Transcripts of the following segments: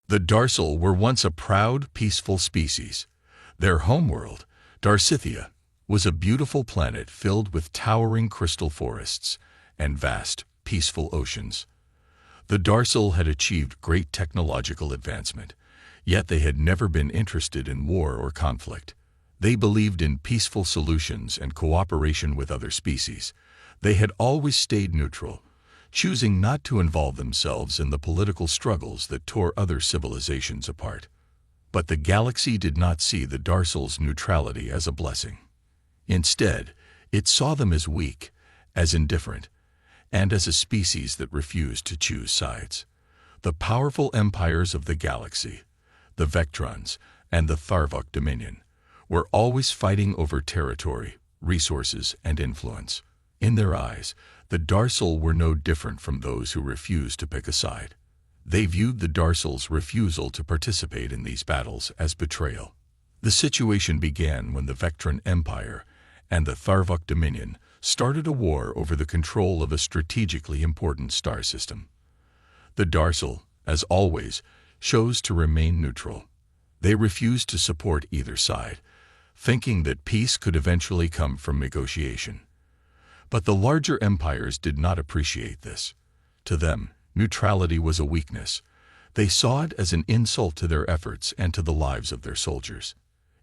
The Darsal were once a proud, peaceful species. Their homeworld, Darsithia, was a beautiful planet filled with towering crystal forests and vast, peaceful oceans. The Darsal had achieved great technological advancement, yet they had never been interested in war or conflict. They believed in peaceful solutions and cooperation with other species. They had always stayed neutral, choosing not to involve themselves in the political struggles that tore other civilizations apart. But the galaxy did not see the Darsal's neutrality as a blessing. Instead, it saw them as weak, as indifferent, and as a species that refused to choose sides. The powerful empires of the galaxy, the Vectrons and the Tharvok Dominion, were always fighting over territory, resources, and influence. In their eyes, the Darsal were no different from those who refused to pick a side. They viewed the Darsal's refusal to participate in these battles as betrayal. The situation began when the Vectron Empire and the Tharvok Dominion started a war over the control of a strategically important star system. The Darsal, as always, chose to remain neutral. They refused to support either side, thinking that peace could eventually come from negotiation. But the larger empires did not appreciate this. To them, neutrality was a weakness. They saw it as an insult to their efforts and to the lives of their soldiers.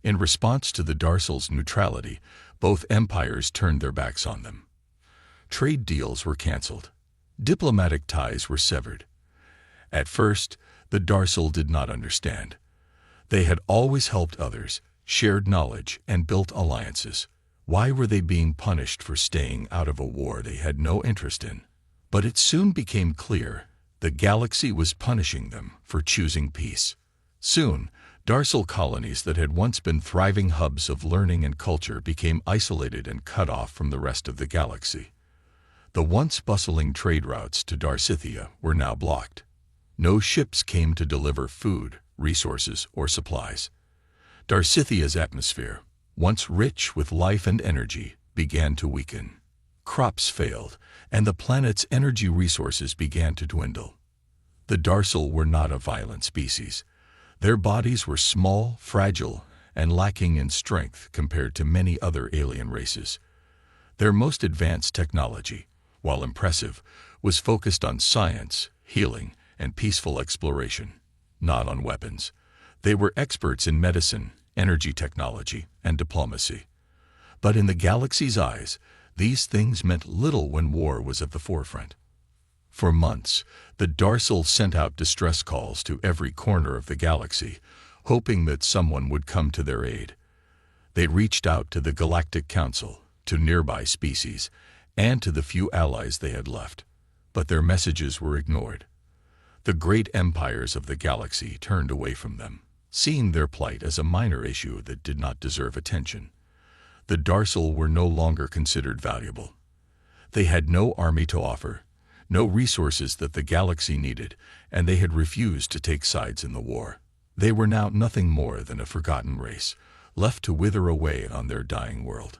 In response to the Darsal's neutrality, both empires turned their backs on them. Trade deals were canceled. Diplomatic ties were severed. At first, the Darsal did not understand. They had always helped others, shared knowledge, and built alliances. Why were they being punished for staying out of a war they had no interest in? But it soon became clear the galaxy was punishing them for choosing peace. Soon, Darsal colonies that had once been thriving hubs of learning and culture became isolated and cut off from the rest of the galaxy. The once bustling trade routes to Darsithia were now blocked. No ships came to deliver food, resources, or supplies. Darsithia's atmosphere, once rich with life and energy, began to weaken. Crops failed, and the planet's energy resources began to dwindle. The Darsal were not a violent species. Their bodies were small, fragile, and lacking in strength compared to many other alien races. Their most advanced technology, while impressive, was focused on science, healing, and peaceful exploration, not on weapons. They were experts in medicine, energy technology, and diplomacy. But in the galaxy's eyes, these things meant little when war was at the forefront. For months, the Darsal sent out distress calls to every corner of the galaxy, hoping that someone would come to their aid. They reached out to the Galactic Council, to nearby species, and to the few allies they had left. But their messages were ignored. The great empires of the galaxy turned away from them, seeing their plight as a minor issue that did not deserve attention. The Darsal were no longer considered valuable. They had no army to offer, no resources that the galaxy needed, and they had refused to take sides in the war. They were now nothing more than a forgotten race, left to wither away on their dying world.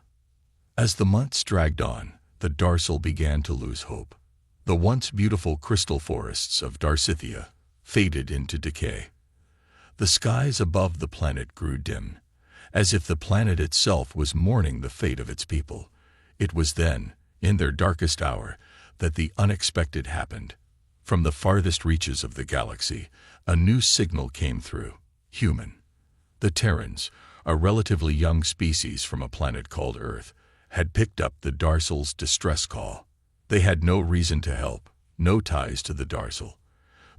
As the months dragged on, the Darsal began to lose hope. The once beautiful crystal forests of Darsithia faded into decay. The skies above the planet grew dim, as if the planet itself was mourning the fate of its people. It was then, in their darkest hour, that the unexpected happened. From the farthest reaches of the galaxy, a new signal came through: human. The Terrans, a relatively young species from a planet called Earth, had picked up the Darsal's distress call. They had no reason to help, no ties to the Darsal,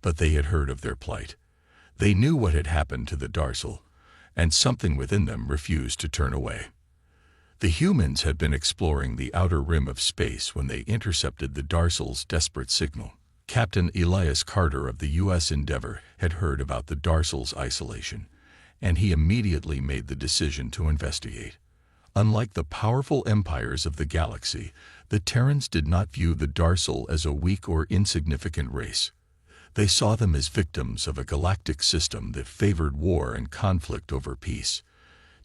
but they had heard of their plight. They knew what had happened to the Darsal, and something within them refused to turn away. The humans had been exploring the outer rim of space when they intercepted the Darsal's desperate signal. Captain Elias Carter of the U.S. Endeavour had heard about the Darsal's isolation, and he immediately made the decision to investigate. Unlike the powerful empires of the galaxy, the Terrans did not view the Darsal as a weak or insignificant race. They saw them as victims of a galactic system that favored war and conflict over peace.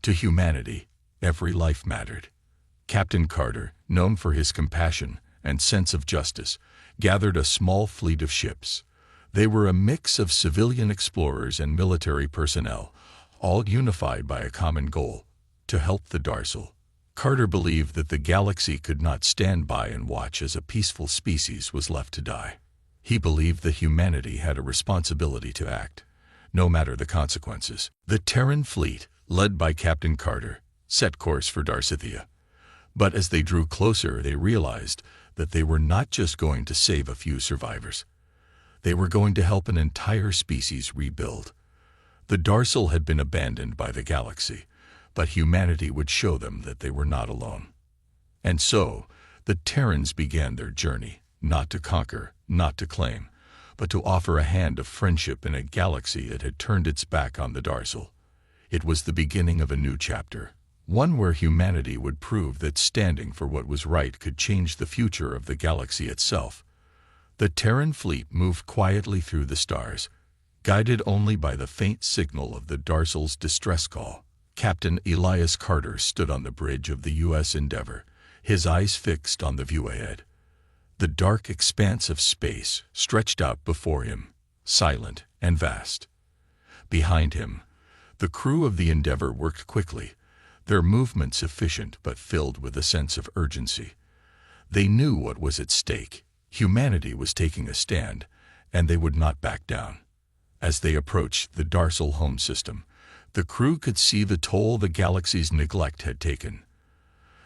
To humanity, every life mattered. Captain Carter, known for his compassion and sense of justice, gathered a small fleet of ships. They were a mix of civilian explorers and military personnel, all unified by a common goal: to help the Darsal. Carter believed that the galaxy could not stand by and watch as a peaceful species was left to die. He believed that humanity had a responsibility to act, no matter the consequences. The Terran fleet, led by Captain Carter, set course for Darsithia. But as they drew closer, they realized that they were not just going to save a few survivors. They were going to help an entire species rebuild. The Darsal had been abandoned by the galaxy, but humanity would show them that they were not alone. And so, the Terrans began their journey, not to conquer, not to claim, but to offer a hand of friendship in a galaxy that had turned its back on the Darsal. It was the beginning of a new chapter, one where humanity would prove that standing for what was right could change the future of the galaxy itself. The Terran fleet moved quietly through the stars, guided only by the faint signal of the Darsal's distress call. Captain Elias Carter stood on the bridge of the U.S. Endeavor, his eyes fixed on the view ahead. The dark expanse of space stretched out before him, silent and vast. Behind him, the crew of the Endeavor worked quickly, their movements efficient but filled with a sense of urgency. They knew what was at stake. Humanity was taking a stand, and they would not back down. As they approached the Darsal home system, the crew could see the toll the galaxy's neglect had taken.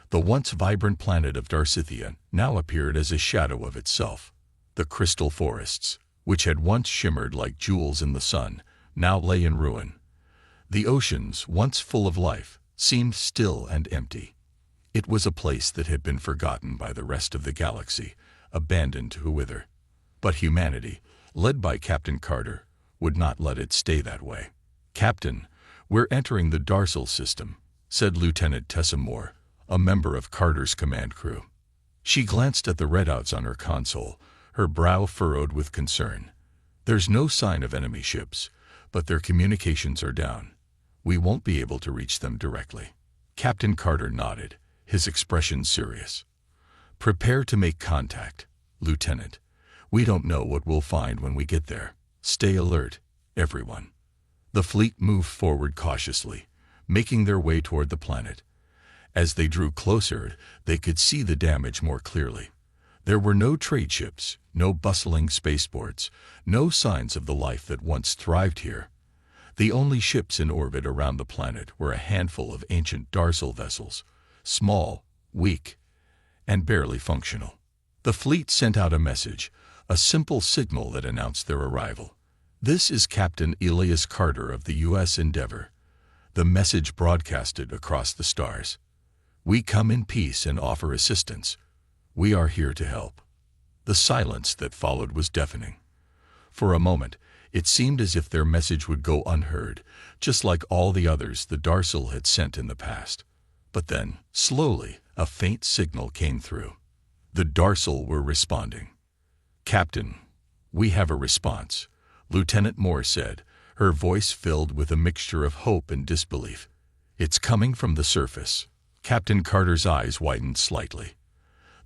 The once vibrant planet of Darsithia now appeared as a shadow of itself. The crystal forests, which had once shimmered like jewels in the sun, now lay in ruin. The oceans, once full of life, seemed still and empty. It was a place that had been forgotten by the rest of the galaxy, abandoned to wither. But humanity, led by Captain Carter, would not let it stay that way. "Captain, we're entering the Darsal system," said Lieutenant Tessa Moore, a member of Carter's command crew. She glanced at the readouts on her console, her brow furrowed with concern. "There's no sign of enemy ships, but their communications are down. We won't be able to reach them directly." Captain Carter nodded, his expression serious. "Prepare to make contact, Lieutenant. We don't know what we'll find when we get there. Stay alert, everyone." The fleet moved forward cautiously, making their way toward the planet. As they drew closer, they could see the damage more clearly. There were no trade ships, no bustling spaceports, no signs of the life that once thrived here. The only ships in orbit around the planet were a handful of ancient Darsal vessels, small, weak, and barely functional. The fleet sent out a message, a simple signal that announced their arrival. "This is Captain Elias Carter of the U.S. Endeavor." The message broadcasted across the stars. "We come in peace and offer assistance. We are here to help." The silence that followed was deafening. For a moment, it seemed as if their message would go unheard, just like all the others the Darsal had sent in the past. But then, slowly, a faint signal came through. The Darsal were responding. "Captain, we have a response," Lieutenant Moore said, her voice filled with a mixture of hope and disbelief. "It's coming from the surface." Captain Carter's eyes widened slightly.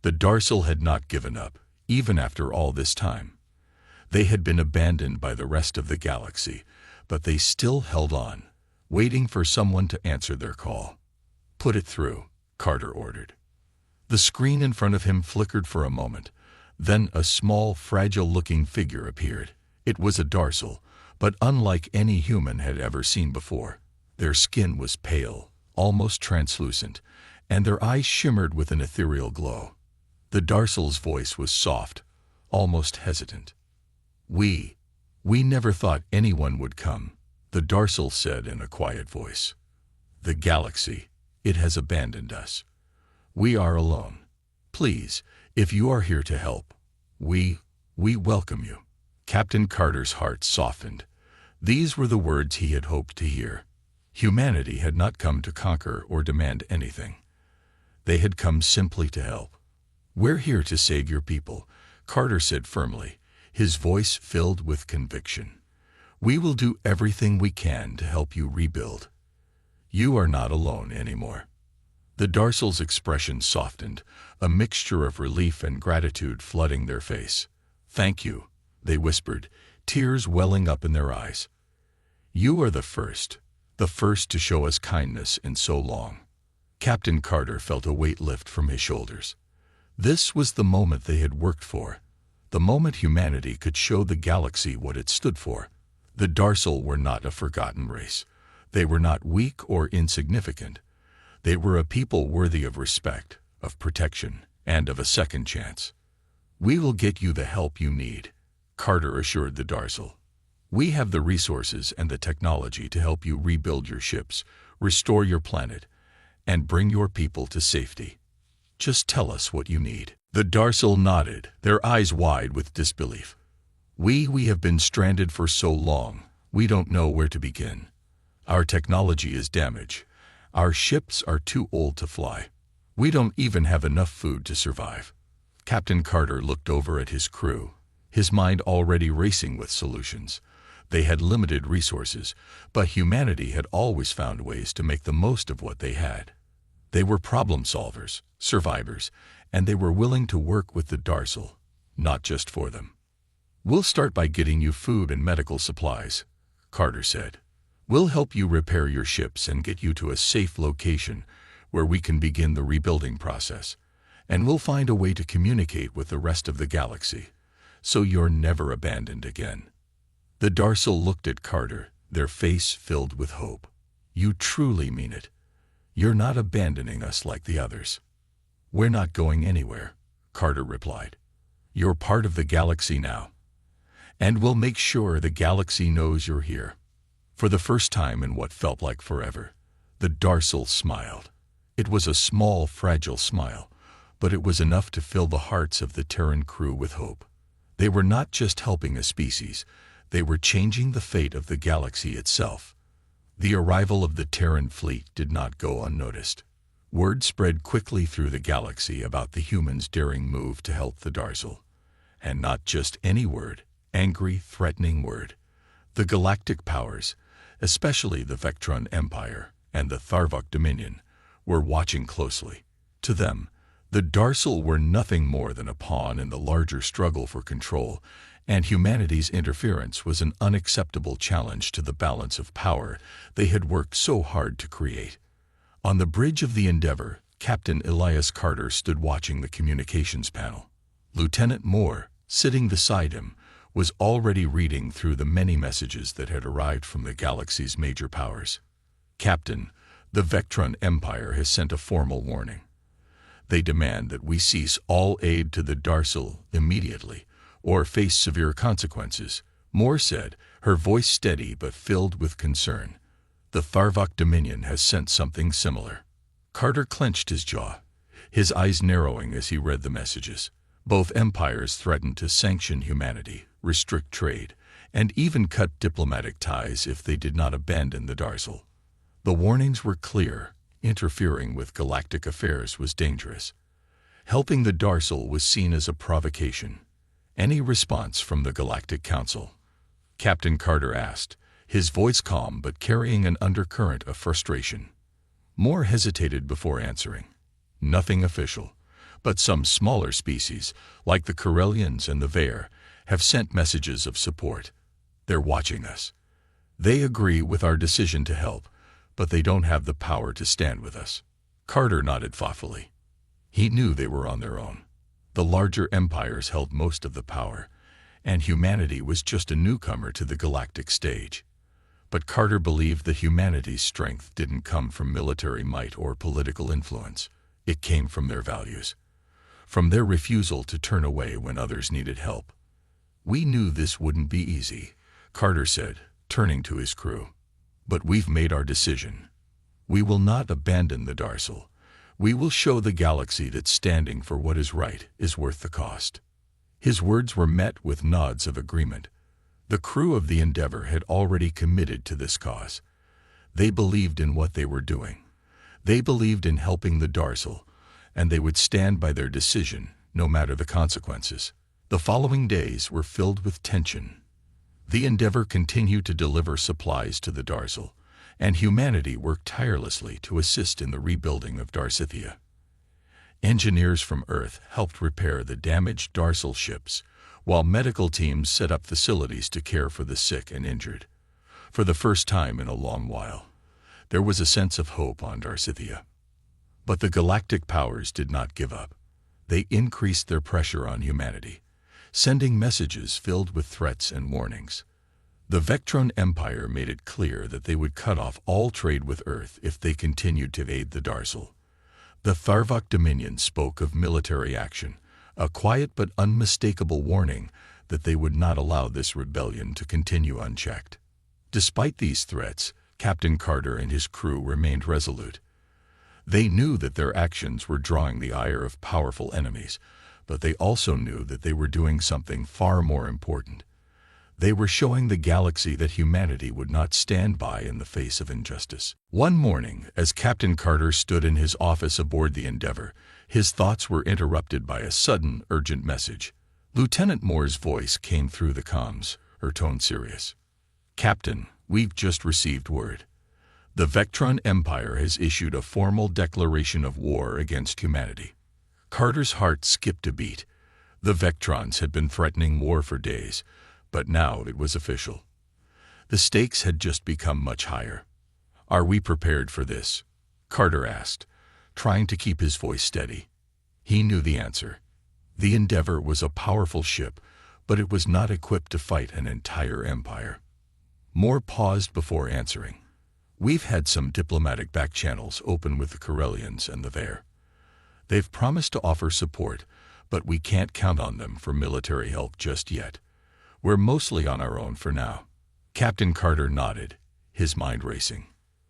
The Darsal had not given up, even after all this time. They had been abandoned by the rest of the galaxy, but they still held on, waiting for someone to answer their call. "Put it through," Carter ordered. The screen in front of him flickered for a moment. Then a small, fragile-looking figure appeared. It was a Darsal, but unlike any human had ever seen before. Their skin was pale, almost translucent, and their eyes shimmered with an ethereal glow. The Darsal's voice was soft, almost hesitant. We never thought anyone would come," the Darsal said in a quiet voice. "The galaxy, it has abandoned us. We are alone. Please, if you are here to help, we welcome you." Captain Carter's heart softened. These were the words he had hoped to hear. Humanity had not come to conquer or demand anything. They had come simply to help. "We're here to save your people," Carter said firmly, his voice filled with conviction. "We will do everything we can to help you rebuild. You are not alone anymore." The Darsal's expression softened, a mixture of relief and gratitude flooding their face. "Thank you," they whispered, tears welling up in their eyes. "You are the first to show us kindness in so long." Captain Carter felt a weight lift from his shoulders. This was the moment they had worked for, the moment humanity could show the galaxy what it stood for. The Darsil were not a forgotten race. They were not weak or insignificant. They were a people worthy of respect, of protection, and of a second chance. "We will get you the help you need," Carter assured the Darsil. "We have the resources and the technology to help you rebuild your ships, restore your planet, and bring your people to safety. Just tell us what you need." The Darsil nodded, their eyes wide with disbelief. We have been stranded for so long, we don't know where to begin. Our technology is damaged. Our ships are too old to fly. We don't even have enough food to survive." Captain Carter looked over at his crew, his mind already racing with solutions. They had limited resources, but humanity had always found ways to make the most of what they had. They were problem solvers, survivors, and they were willing to work with the Darsil, not just for them. "We'll start by getting you food and medical supplies," Carter said. "We'll help you repair your ships and get you to a safe location where we can begin the rebuilding process. And we'll find a way to communicate with the rest of the galaxy, so you're never abandoned again." The Darsil looked at Carter, their face filled with hope. "You truly mean it. You're not abandoning us like the others." "We're not going anywhere," Carter replied. "You're part of the galaxy now. And we'll make sure the galaxy knows you're here." For the first time in what felt like forever, the Darsil smiled. It was a small, fragile smile, but it was enough to fill the hearts of the Terran crew with hope. They were not just helping a species, they were changing the fate of the galaxy itself. The arrival of the Terran fleet did not go unnoticed. Word spread quickly through the galaxy about the humans' daring move to help the Darsil. And not just any word, angry, threatening word. The galactic powers, especially the Vectron Empire and the Tharvok Dominion, were watching closely. To them, the Darsil were nothing more than a pawn in the larger struggle for control, and humanity's interference was an unacceptable challenge to the balance of power they had worked so hard to create. On the bridge of the Endeavor, Captain Elias Carter stood watching the communications panel. Lieutenant Moore, sitting beside him, was already reading through the many messages that had arrived from the galaxy's major powers. "Captain, the Vectron Empire has sent a formal warning. They demand that we cease all aid to the Darsil immediately, or face severe consequences," Moore said, her voice steady but filled with concern. "The Tharvok Dominion has sent something similar." Carter clenched his jaw, his eyes narrowing as he read the messages. Both empires threatened to sanction humanity, restrict trade, and even cut diplomatic ties if they did not abandon the Darsil. The warnings were clear. Interfering with galactic affairs was dangerous. Helping the Darsil was seen as a provocation. "Any response from the Galactic Council?" Captain Carter asked, his voice calm but carrying an undercurrent of frustration. Moore hesitated before answering. "Nothing official, but some smaller species, like the Corellians and the Vaer, have sent messages of support. They're watching us. They agree with our decision to help, but they don't have the power to stand with us." Carter nodded thoughtfully. He knew they were on their own. The larger empires held most of the power, and humanity was just a newcomer to the galactic stage. But Carter believed that humanity's strength didn't come from military might or political influence. It came from their values, from their refusal to turn away when others needed help. "We knew this wouldn't be easy," Carter said, turning to his crew. "But we've made our decision. We will not abandon the Darsil. We will show the galaxy that standing for what is right is worth the cost." His words were met with nods of agreement. The crew of the Endeavor had already committed to this cause. They believed in what they were doing. They believed in helping the Darsil, and they would stand by their decision, no matter the consequences. The following days were filled with tension. The Endeavor continued to deliver supplies to the Darsil, and humanity worked tirelessly to assist in the rebuilding of Darsithia. Engineers from Earth helped repair the damaged Darsil ships, while medical teams set up facilities to care for the sick and injured. For the first time in a long while, there was a sense of hope on Darcythia. But the galactic powers did not give up. They increased their pressure on humanity, sending messages filled with threats and warnings. The Vectron Empire made it clear that they would cut off all trade with Earth if they continued to aid the Darsal. The Tharvok Dominion spoke of military action, a quiet but unmistakable warning that they would not allow this rebellion to continue unchecked. Despite these threats, Captain Carter and his crew remained resolute. They knew that their actions were drawing the ire of powerful enemies, but they also knew that they were doing something far more important. They were showing the galaxy that humanity would not stand by in the face of injustice. One morning, as Captain Carter stood in his office aboard the Endeavour, his thoughts were interrupted by a sudden, urgent message. Lieutenant Moore's voice came through the comms, her tone serious. "Captain, we've just received word. The Vectron Empire has issued a formal declaration of war against humanity." Carter's heart skipped a beat. The Vectrons had been threatening war for days, but now it was official. The stakes had just become much higher. "Are we prepared for this?" Carter asked, trying to keep his voice steady. He knew the answer. The Endeavour was a powerful ship, but it was not equipped to fight an entire empire. Moore paused before answering. "We've had some diplomatic back channels open with the Corellians and the Vare. They've promised to offer support, but we can't count on them for military help just yet. We're mostly on our own for now." Captain Carter nodded, his mind racing.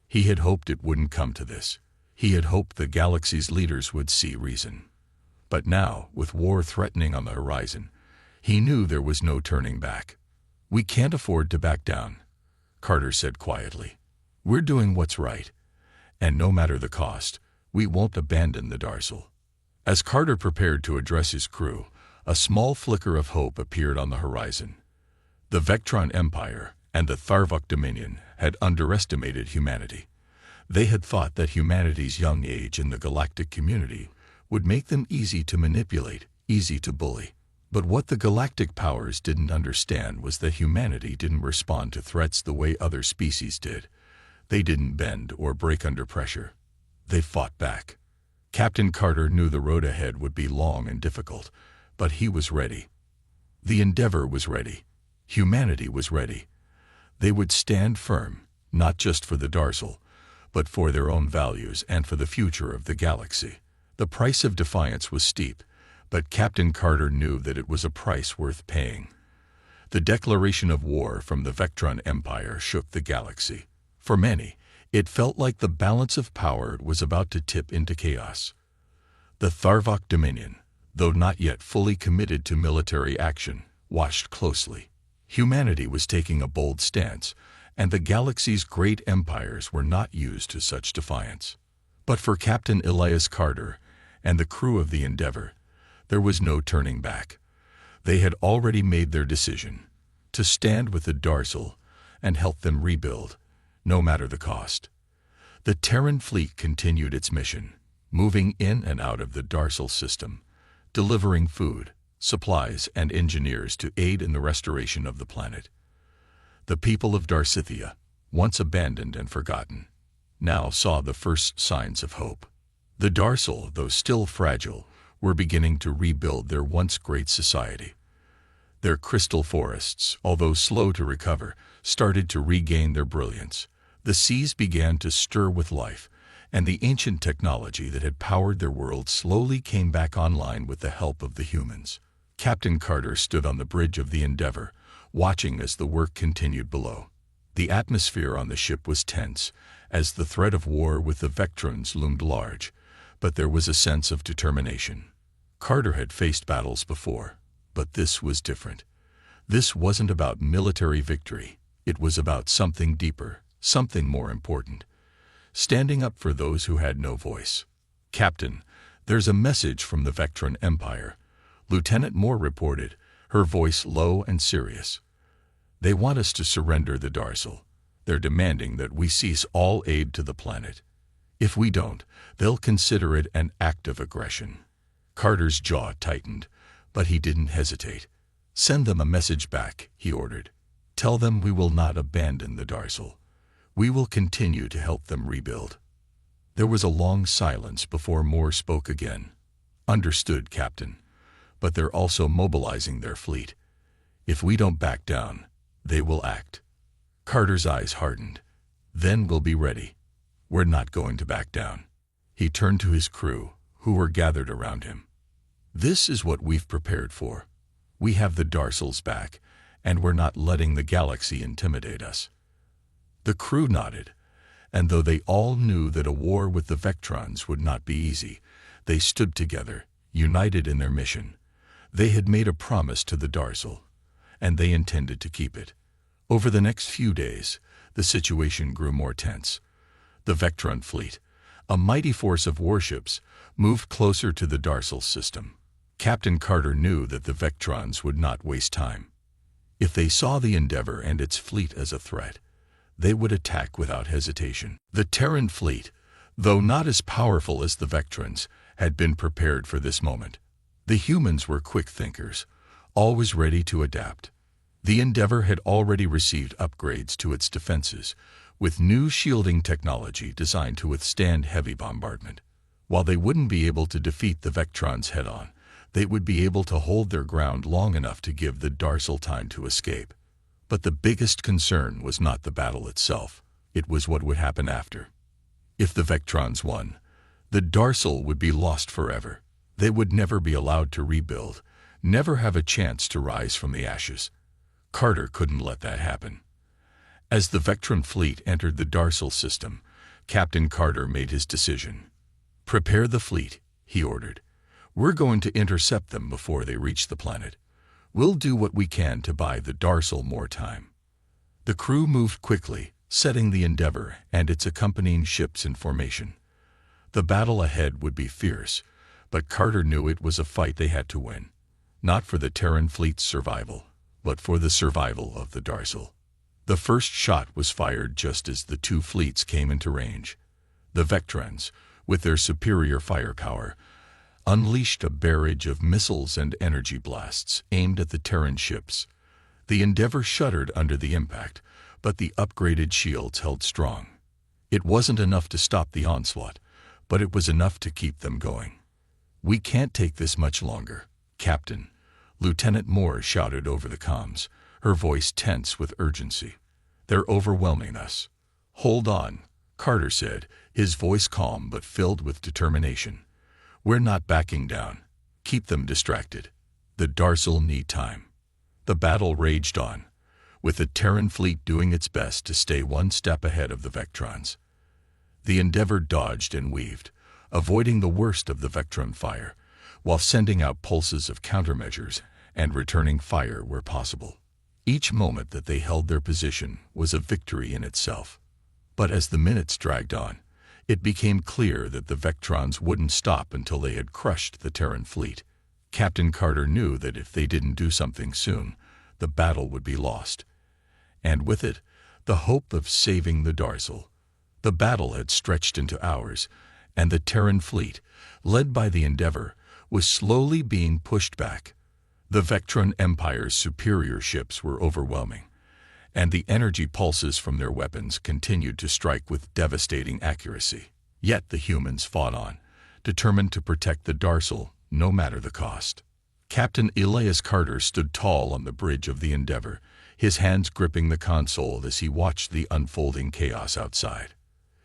He had hoped it wouldn't come to this. He had hoped the galaxy's leaders would see reason. But now, with war threatening on the horizon, he knew there was no turning back. "We can't afford to back down," Carter said quietly. "We're doing what's right, and no matter the cost, we won't abandon the Darsal." As Carter prepared to address his crew, a small flicker of hope appeared on the horizon. The Vectron Empire and the Tharvok Dominion had underestimated humanity. They had thought that humanity's young age in the galactic community would make them easy to manipulate, easy to bully. But what the galactic powers didn't understand was that humanity didn't respond to threats the way other species did. They didn't bend or break under pressure. They fought back. Captain Carter knew the road ahead would be long and difficult, but he was ready. The Endeavour was ready. Humanity was ready. They would stand firm, not just for the Darsal, but for their own values and for the future of the galaxy. The price of defiance was steep, but Captain Carter knew that it was a price worth paying. The declaration of war from the Vectron Empire shook the galaxy. For many, it felt like the balance of power was about to tip into chaos. The Tharvok Dominion, though not yet fully committed to military action, watched closely. Humanity was taking a bold stance, and the galaxy's great empires were not used to such defiance. But for Captain Elias Carter and the crew of the Endeavour, there was no turning back. They had already made their decision, to stand with the Darsal and help them rebuild, no matter the cost. The Terran fleet continued its mission, moving in and out of the Darsal system, delivering food, supplies, and engineers to aid in the restoration of the planet. The people of Darcythia, once abandoned and forgotten, now saw the first signs of hope. The Darsal, though still fragile, were beginning to rebuild their once great society. Their crystal forests, although slow to recover, started to regain their brilliance. The seas began to stir with life, and the ancient technology that had powered their world slowly came back online with the help of the humans. Captain Carter stood on the bridge of the Endeavour, watching as the work continued below. The atmosphere on the ship was tense, as the threat of war with the Vectrons loomed large, but there was a sense of determination. Carter had faced battles before, but this was different. This wasn't about military victory. It was about something deeper, something more important. Standing up for those who had no voice. "Captain, there's a message from the Vectron Empire," Lieutenant Moore reported, her voice low and serious. "They want us to surrender the Darsal. They're demanding that we cease all aid to the planet. If we don't, they'll consider it an act of aggression." Carter's jaw tightened, but he didn't hesitate. Send them a message back, he ordered. Tell them we will not abandon the Darsal. We will continue to help them rebuild. There was a long silence before Moore spoke again. Understood, Captain. But they're also mobilizing their fleet. If we don't back down, they will act. Carter's eyes hardened. Then we'll be ready. We're not going to back down. He turned to his crew, who were gathered around him. This is what we've prepared for. We have the Darsals back, and we're not letting the galaxy intimidate us. The crew nodded, and though they all knew that a war with the Vectrons would not be easy, they stood together, united in their mission. They had made a promise to the Darsal, and they intended to keep it. Over the next few days, the situation grew more tense. The Vectron fleet, a mighty force of warships, moved closer to the Darsal system. Captain Carter knew that the Vectrons would not waste time. If they saw the Endeavor and its fleet as a threat, they would attack without hesitation. The Terran fleet, though not as powerful as the Vectrons, had been prepared for this moment. The humans were quick thinkers, always ready to adapt. The Endeavor had already received upgrades to its defenses, with new shielding technology designed to withstand heavy bombardment. While they wouldn't be able to defeat the Vectrons head-on, they would be able to hold their ground long enough to give the Darsal time to escape. But the biggest concern was not the battle itself, it was what would happen after. If the Vectrons won, the Darsal would be lost forever. They would never be allowed to rebuild, never have a chance to rise from the ashes. Carter couldn't let that happen. As the Vectron fleet entered the Darsal system, Captain Carter made his decision. Prepare the fleet, he ordered. We're going to intercept them before they reach the planet. We'll do what we can to buy the Darsal more time. The crew moved quickly, setting the Endeavor and its accompanying ships in formation. The battle ahead would be fierce, but Carter knew it was a fight they had to win. Not for the Terran fleet's survival, but for the survival of the Darsal. The first shot was fired just as the two fleets came into range. The Vectrons, with their superior firepower, unleashed a barrage of missiles and energy blasts aimed at the Terran ships. The Endeavor shuddered under the impact, but the upgraded shields held strong. It wasn't enough to stop the onslaught, but it was enough to keep them going. We can't take this much longer, Captain, Lieutenant Moore shouted over the comms, her voice tense with urgency. They're overwhelming us. Hold on, Carter said, his voice calm but filled with determination. We're not backing down. Keep them distracted. The Darsal need time. The battle raged on, with the Terran fleet doing its best to stay one step ahead of the Vectrons. The Endeavor dodged and weaved, avoiding the worst of the Vectron fire, while sending out pulses of countermeasures and returning fire where possible. Each moment that they held their position was a victory in itself. But as the minutes dragged on, it became clear that the Vectrons wouldn't stop until they had crushed the Terran fleet. Captain Carter knew that if they didn't do something soon, the battle would be lost. And with it, the hope of saving the Darsal. The battle had stretched into hours, and the Terran fleet, led by the Endeavor, was slowly being pushed back. The Vectron Empire's superior ships were overwhelming, and the energy pulses from their weapons continued to strike with devastating accuracy. Yet the humans fought on, determined to protect the Darsal, no matter the cost. Captain Elias Carter stood tall on the bridge of the Endeavor, his hands gripping the console as he watched the unfolding chaos outside.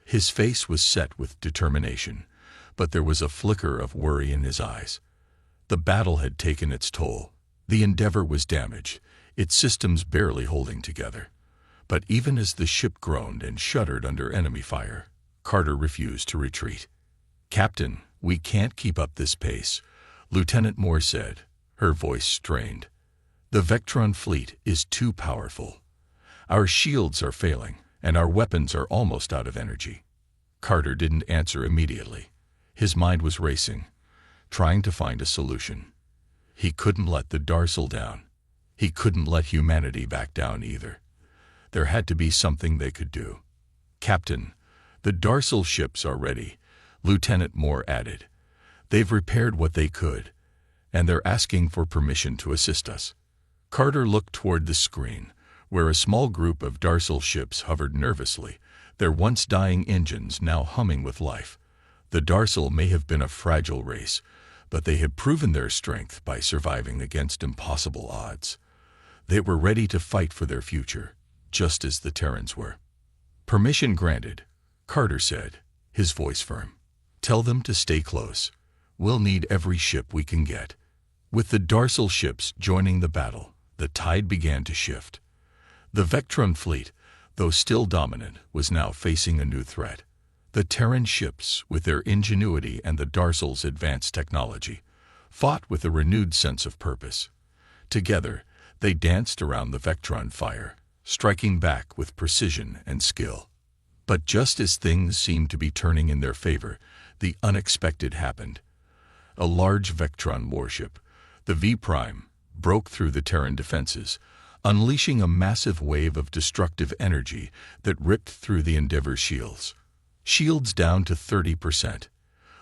His face was set with determination, but there was a flicker of worry in his eyes. The battle had taken its toll. The Endeavor was damaged, its systems barely holding together. But even as the ship groaned and shuddered under enemy fire, Carter refused to retreat. "Captain, we can't keep up this pace," Lieutenant Moore said, her voice strained. "The Vectron fleet is too powerful. Our shields are failing, and our weapons are almost out of energy." Carter didn't answer immediately. His mind was racing, trying to find a solution. He couldn't let the Darsal down. He couldn't let humanity back down either. There had to be something they could do. "Captain, the Darsal ships are ready," Lieutenant Moore added. "They've repaired what they could, and they're asking for permission to assist us." Carter looked toward the screen, where a small group of Darsal ships hovered nervously, their once dying engines now humming with life. The Darsal may have been a fragile race, but they had proven their strength by surviving against impossible odds. They were ready to fight for their future, just as the Terrans were. "Permission granted," Carter said, his voice firm. "Tell them to stay close. We'll need every ship we can get." With the Darsal ships joining the battle, the tide began to shift. The Vectron fleet, though still dominant, was now facing a new threat. The Terran ships, with their ingenuity and the Darsal's advanced technology, fought with a renewed sense of purpose. Together, they danced around the Vectron fire, striking back with precision and skill. But just as things seemed to be turning in their favor, the unexpected happened. A large Vectron warship, the V-Prime, broke through the Terran defenses, unleashing a massive wave of destructive energy that ripped through the Endeavor's shields. Shields down to 30%.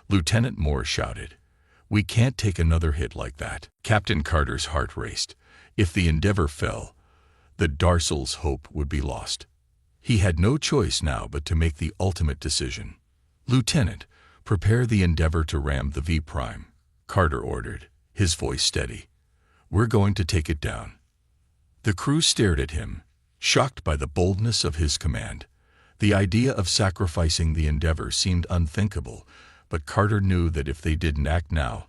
Lieutenant Moore shouted, "We can't take another hit like that." Captain Carter's heart raced. If the Endeavor fell, the Darsal's hope would be lost. He had no choice now but to make the ultimate decision. "Lieutenant, prepare the Endeavor to ram the V-Prime," Carter ordered, his voice steady. "We're going to take it down." The crew stared at him, shocked by the boldness of his command. The idea of sacrificing the Endeavor seemed unthinkable, but Carter knew that if they didn't act now,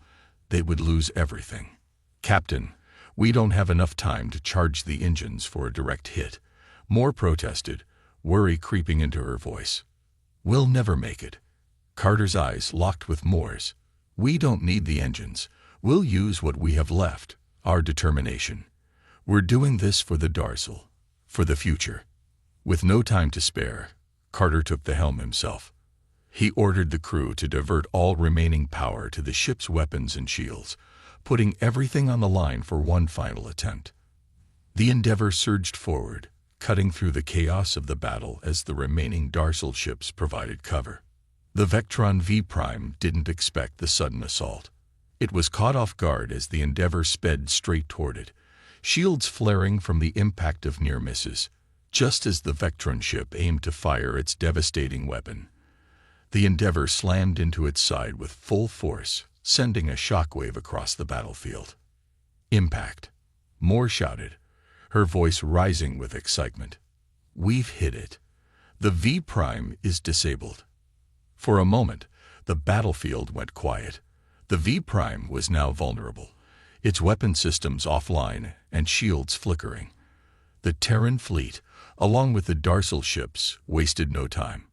they would lose everything. "Captain, we don't have enough time to charge the engines for a direct hit," Moore protested, worry creeping into her voice. "We'll never make it." Carter's eyes locked with Moore's. "We don't need the engines. We'll use what we have left, our determination. We're doing this for the Darsal, for the future." With no time to spare, Carter took the helm himself. He ordered the crew to divert all remaining power to the ship's weapons and shields, putting everything on the line for one final attempt. The Endeavor surged forward, cutting through the chaos of the battle as the remaining Darsal ships provided cover. The Vectron V-Prime didn't expect the sudden assault. It was caught off guard as the Endeavor sped straight toward it, shields flaring from the impact of near misses, just as the Vectron ship aimed to fire its devastating weapon. The Endeavor slammed into its side with full force, sending a shockwave across the battlefield. "Impact," Moore shouted, her voice rising with excitement. "We've hit it. The V-Prime is disabled." For a moment, the battlefield went quiet. The V-Prime was now vulnerable, its weapon systems offline and shields flickering. The Terran fleet, along with the Darsal ships, wasted no time.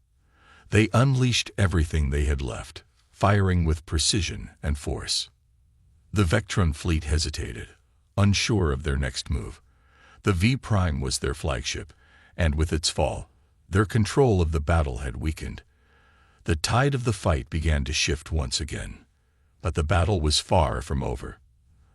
They unleashed everything they had left, firing with precision and force. The Vectron fleet hesitated, unsure of their next move. The V-Prime was their flagship, and with its fall, their control of the battle had weakened. The tide of the fight began to shift once again. But the battle was far from over.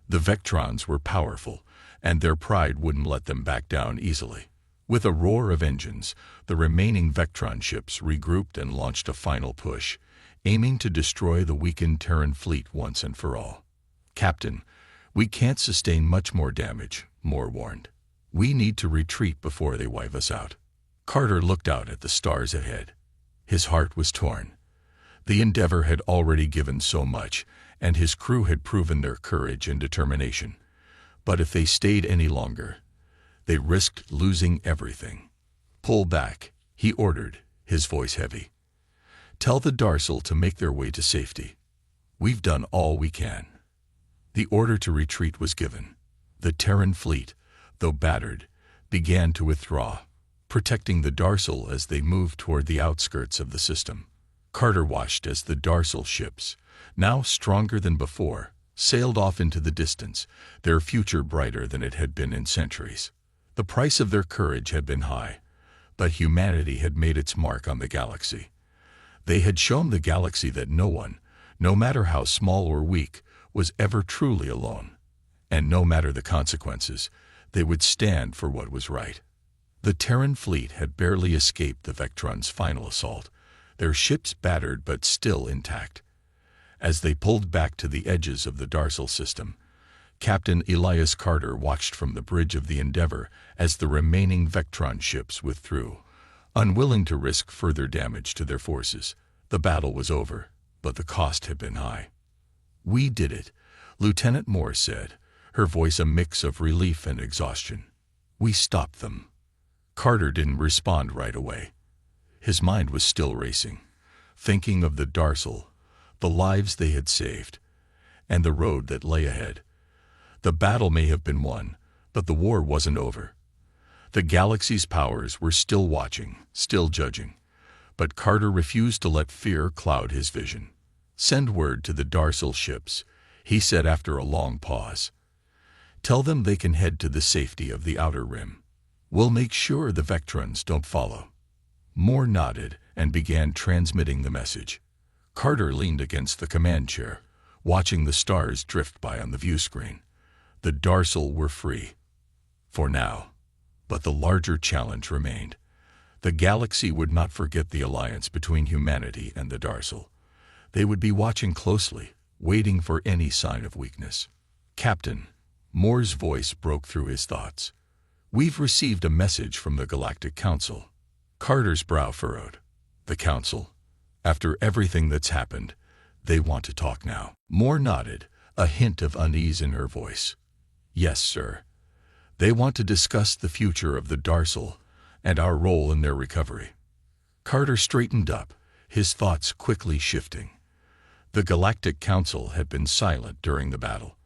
The Vectrons were powerful, and their pride wouldn't let them back down easily. With a roar of engines, the remaining Vectron ships regrouped and launched a final push, aiming to destroy the weakened Terran fleet once and for all. "Captain, we can't sustain much more damage," Moore warned. "We need to retreat before they wipe us out." Carter looked out at the stars ahead. His heart was torn. The Endeavor had already given so much, and his crew had proven their courage and determination. But if they stayed any longer, they risked losing everything. "Pull back," he ordered, his voice heavy. "Tell the Darsal to make their way to safety. We've done all we can." The order to retreat was given. The Terran fleet, though battered, began to withdraw, protecting the Darsal as they moved toward the outskirts of the system. Carter watched as the Darsal ships, now stronger than before, sailed off into the distance, their future brighter than it had been in centuries. The price of their courage had been high, but humanity had made its mark on the galaxy. They had shown the galaxy that no one, no matter how small or weak, was ever truly alone. And no matter the consequences, they would stand for what was right. The Terran fleet had barely escaped the Vectron's final assault, their ships battered but still intact. As they pulled back to the edges of the Darsal system, Captain Elias Carter watched from the bridge of the Endeavour as the remaining Vectron ships withdrew. Unwilling to risk further damage to their forces, the battle was over, but the cost had been high. "We did it," Lieutenant Moore said, her voice a mix of relief and exhaustion. "We stopped them." Carter didn't respond right away. His mind was still racing, thinking of the Darsal, the lives they had saved, and the road that lay ahead. The battle may have been won, but the war wasn't over. The galaxy's powers were still watching, still judging, but Carter refused to let fear cloud his vision. "Send word to the Darsal ships," he said after a long pause. "Tell them they can head to the safety of the outer rim. We'll make sure the Vectrons don't follow." Moore nodded and began transmitting the message. Carter leaned against the command chair, watching the stars drift by on the view screen. The Darsal were free. For now. But the larger challenge remained. The galaxy would not forget the alliance between humanity and the Darsal. They would be watching closely, waiting for any sign of weakness. "Captain," Moore's voice broke through his thoughts. "We've received a message from the Galactic Council." Carter's brow furrowed. "The Council? After everything that's happened, they want to talk now." Moore nodded, a hint of unease in her voice. "Yes, sir. They want to discuss the future of the Darsal and our role in their recovery." Carter straightened up, his thoughts quickly shifting. The Galactic Council had been silent during the battle.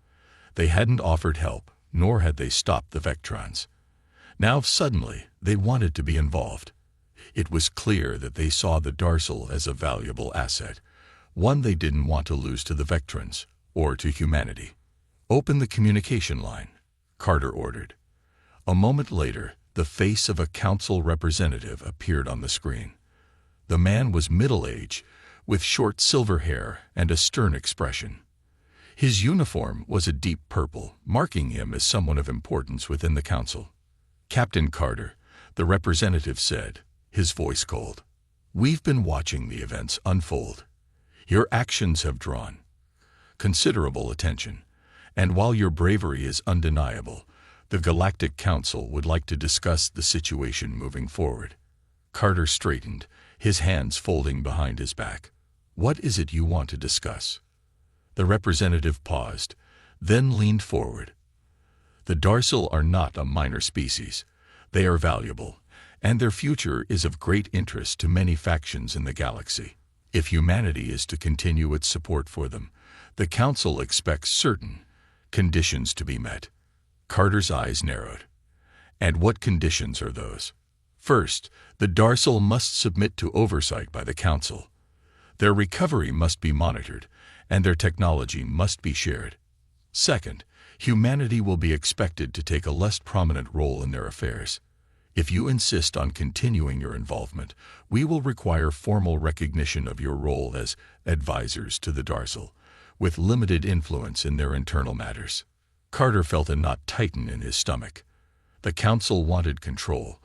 They hadn't offered help, nor had they stopped the Vectrons. Now suddenly they wanted to be involved. It was clear that they saw the Darsal as a valuable asset, one they didn't want to lose to the Vectrons or to humanity. "Open the communication line," Carter ordered. A moment later, the face of a council representative appeared on the screen. The man was middle-aged, with short silver hair and a stern expression. His uniform was a deep purple, marking him as someone of importance within the council. "Captain Carter," the representative said, his voice cold. "We've been watching the events unfold. Your actions have drawn considerable attention, and while your bravery is undeniable, the Galactic Council would like to discuss the situation moving forward." Carter straightened, his hands folding behind his back. "What is it you want to discuss?" The representative paused, then leaned forward. "The Darsal are not a minor species. They are valuable, and their future is of great interest to many factions in the galaxy. If humanity is to continue its support for them, the Council expects certain conditions to be met." Carter's eyes narrowed. "And what conditions are those?" "First, the Darsal must submit to oversight by the Council. Their recovery must be monitored, and their technology must be shared. Second, humanity will be expected to take a less prominent role in their affairs. If you insist on continuing your involvement, we will require formal recognition of your role as advisors to the Darsal, with limited influence in their internal matters." Carter felt a knot tighten in his stomach. The Council wanted control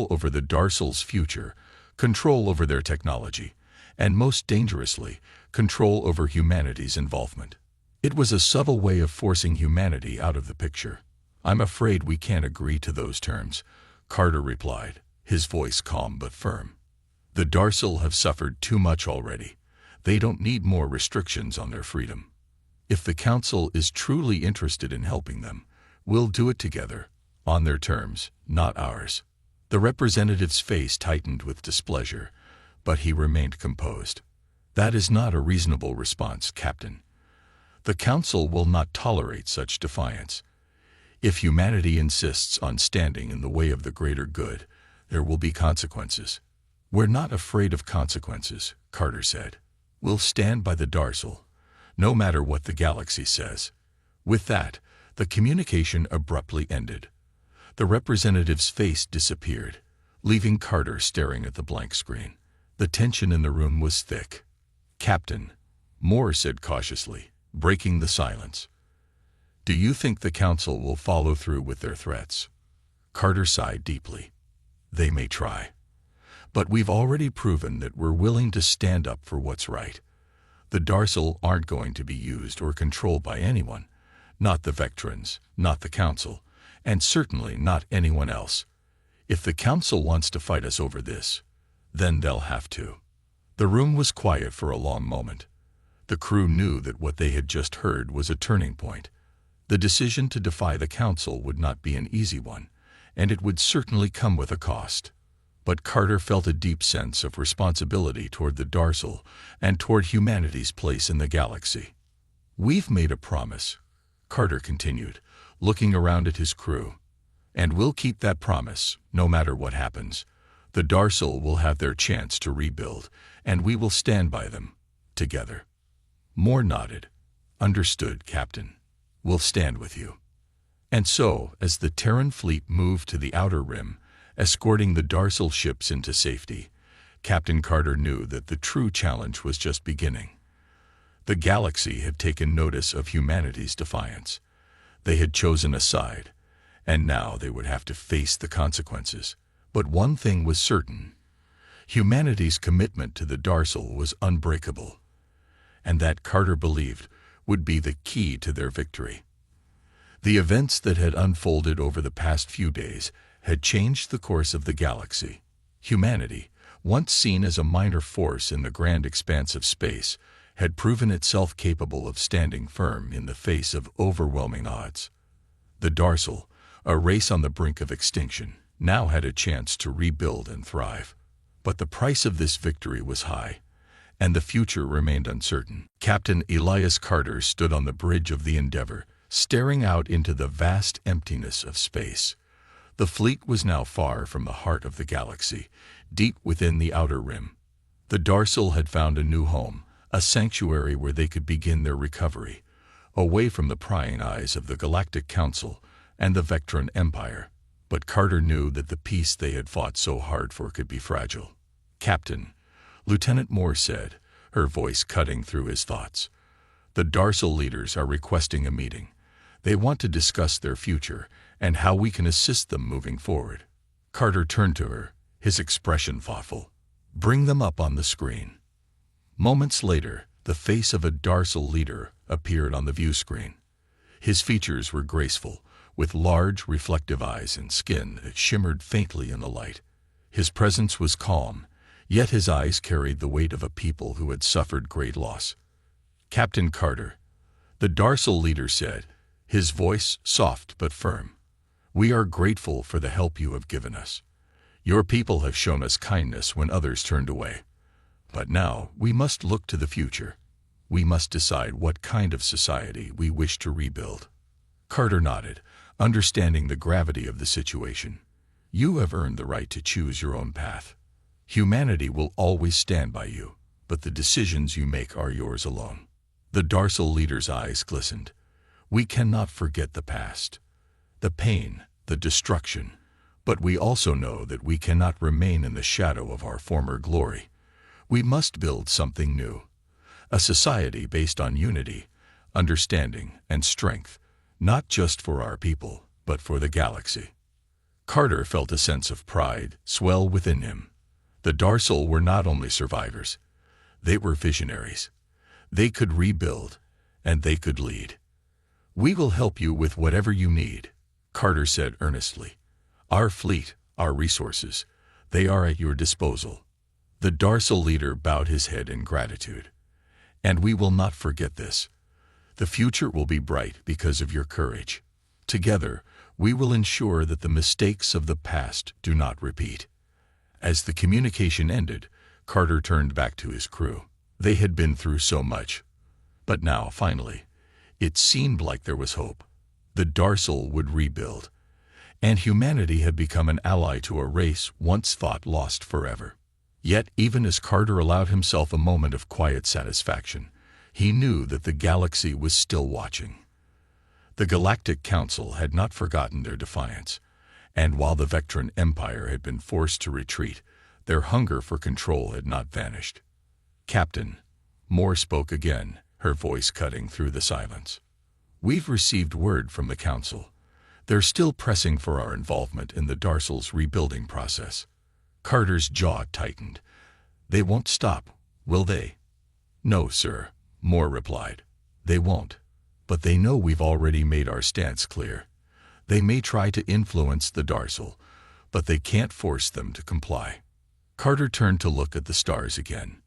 over the Darsal's future, control over their technology, and most dangerously, control over humanity's involvement. It was a subtle way of forcing humanity out of the picture. "I'm afraid we can't agree to those terms," Carter replied, his voice calm but firm. "The Darsal have suffered too much already. They don't need more restrictions on their freedom. If the Council is truly interested in helping them, we'll do it together, on their terms, not ours." The representative's face tightened with displeasure, but he remained composed. "That is not a reasonable response, Captain. The Council will not tolerate such defiance. If humanity insists on standing in the way of the greater good, there will be consequences." "We're not afraid of consequences," Carter said. "We'll stand by the Darsal, no matter what the galaxy says." With that, the communication abruptly ended. The representative's face disappeared, leaving Carter staring at the blank screen. The tension in the room was thick. "Captain," Moore said cautiously, breaking the silence, "do you think the Council will follow through with their threats?" Carter sighed deeply. "They may try. But we've already proven that we're willing to stand up for what's right. The Darsal aren't going to be used or controlled by anyone, Not the Vectrans, not the Council, and certainly not anyone else. If the Council wants to fight us over this, then they'll have to. The room was quiet for a long moment. The crew knew that what they had just heard was a turning point. The decision to defy the Council would not be an easy one, and it would certainly come with a cost. But Carter felt a deep sense of responsibility toward the Darsal and toward humanity's place in the galaxy. "We've made a promise," Carter continued, looking around at his crew. "And we'll keep that promise, no matter what happens. The Darsal will have their chance to rebuild, and we will stand by them, together." Moore nodded. "Understood, Captain. We'll stand with you." And so, as the Terran fleet moved to the outer rim, escorting the Darsal ships into safety, Captain Carter knew that the true challenge was just beginning. The galaxy had taken notice of humanity's defiance. They had chosen a side, and now they would have to face the consequences. But one thing was certain: humanity's commitment to the Darsal was unbreakable, and that, Carter believed, would be the key to their victory. The events that had unfolded over the past few days had changed the course of the galaxy. Humanity, once seen as a minor force in the grand expanse of space, had proven itself capable of standing firm in the face of overwhelming odds. The Darsal, a race on the brink of extinction, now had a chance to rebuild and thrive. But the price of this victory was high, and the future remained uncertain. Captain Elias Carter stood on the bridge of the Endeavor, staring out into the vast emptiness of space. The fleet was now far from the heart of the galaxy, deep within the outer rim. The Darsal had found a new home, a sanctuary where they could begin their recovery, away from the prying eyes of the Galactic Council and the Vectran Empire. But Carter knew that the peace they had fought so hard for could be fragile. "Captain," Lieutenant Moore said, her voice cutting through his thoughts, "the Darsal leaders are requesting a meeting. They want to discuss their future and how we can assist them moving forward." Carter turned to her, his expression thoughtful. "Bring them up on the screen." Moments later, the face of a Darsal leader appeared on the view screen. His features were graceful, with large, reflective eyes and skin that shimmered faintly in the light. His presence was calm, yet his eyes carried the weight of a people who had suffered great loss. "Captain Carter," the Darsal leader said, his voice soft but firm, "we are grateful for the help you have given us. Your people have shown us kindness when others turned away. But now we must look to the future. We must decide what kind of society we wish to rebuild." Carter nodded, understanding the gravity of the situation. "You have earned the right to choose your own path. Humanity will always stand by you, but the decisions you make are yours alone." The Darsal leader's eyes glistened. "We cannot forget the past, the pain, the destruction, but we also know that we cannot remain in the shadow of our former glory. We must build something new, a society based on unity, understanding, and strength, not just for our people, but for the galaxy." Carter felt a sense of pride swell within him. The Darsal were not only survivors, they were visionaries. They could rebuild, and they could lead. "We will help you with whatever you need," Carter said earnestly. "Our fleet, our resources, they are at your disposal." The Darsal leader bowed his head in gratitude. "And we will not forget this. The future will be bright because of your courage. Together, we will ensure that the mistakes of the past do not repeat." As the communication ended, Carter turned back to his crew. They had been through so much. But now, finally, it seemed like there was hope. The Darsal would rebuild, and humanity had become an ally to a race once thought lost forever. Yet, even as Carter allowed himself a moment of quiet satisfaction, he knew that the galaxy was still watching. The Galactic Council had not forgotten their defiance, and while the Vectran Empire had been forced to retreat, their hunger for control had not vanished. "Captain," Moore spoke again, her voice cutting through the silence. "We've received word from the Council. They're still pressing for our involvement in the Darsal's rebuilding process." Carter's jaw tightened. "They won't stop, will they?" "No, sir," Moore replied. "They won't. but they know we've already made our stance clear. They may try to influence the Darsal, but they can't force them to comply. Carter turned to look at the stars again.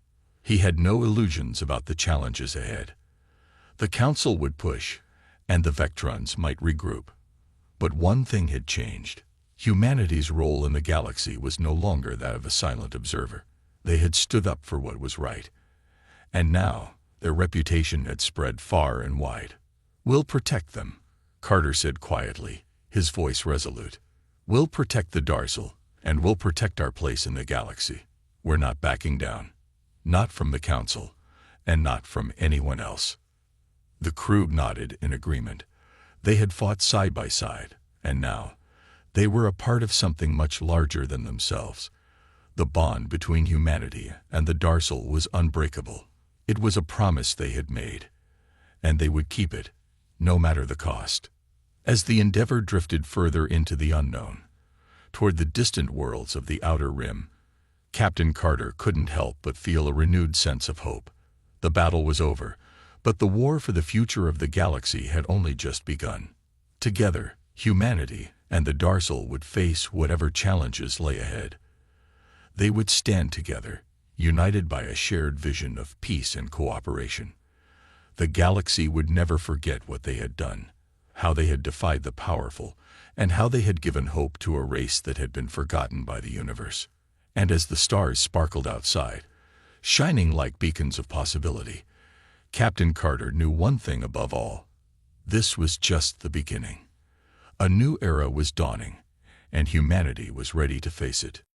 He had no illusions about the challenges ahead. The Council would push, and the Vectrons might regroup. But one thing had changed. Humanity's role in the galaxy was no longer that of a silent observer. They had stood up for what was right. And now, their reputation had spread far and wide. "We'll protect them," Carter said quietly, his voice resolute. "We'll protect the Darsal, and we'll protect our place in the galaxy. We're not backing down. Not from the Council, and not from anyone else." The crew nodded in agreement. They had fought side by side, and now, they were a part of something much larger than themselves. The bond between humanity and the Darsal was unbreakable. It was a promise they had made, and they would keep it, no matter the cost. As the Endeavor drifted further into the unknown, toward the distant worlds of the Outer Rim, Captain Carter couldn't help but feel a renewed sense of hope. The battle was over, but the war for the future of the galaxy had only just begun. Together, humanity and the Darsal would face whatever challenges lay ahead. They would stand together, united by a shared vision of peace and cooperation. The galaxy would never forget what they had done, how they had defied the powerful, and how they had given hope to a race that had been forgotten by the universe. And as the stars sparkled outside, shining like beacons of possibility, Captain Carter knew one thing above all. This was just the beginning. A new era was dawning, and humanity was ready to face it.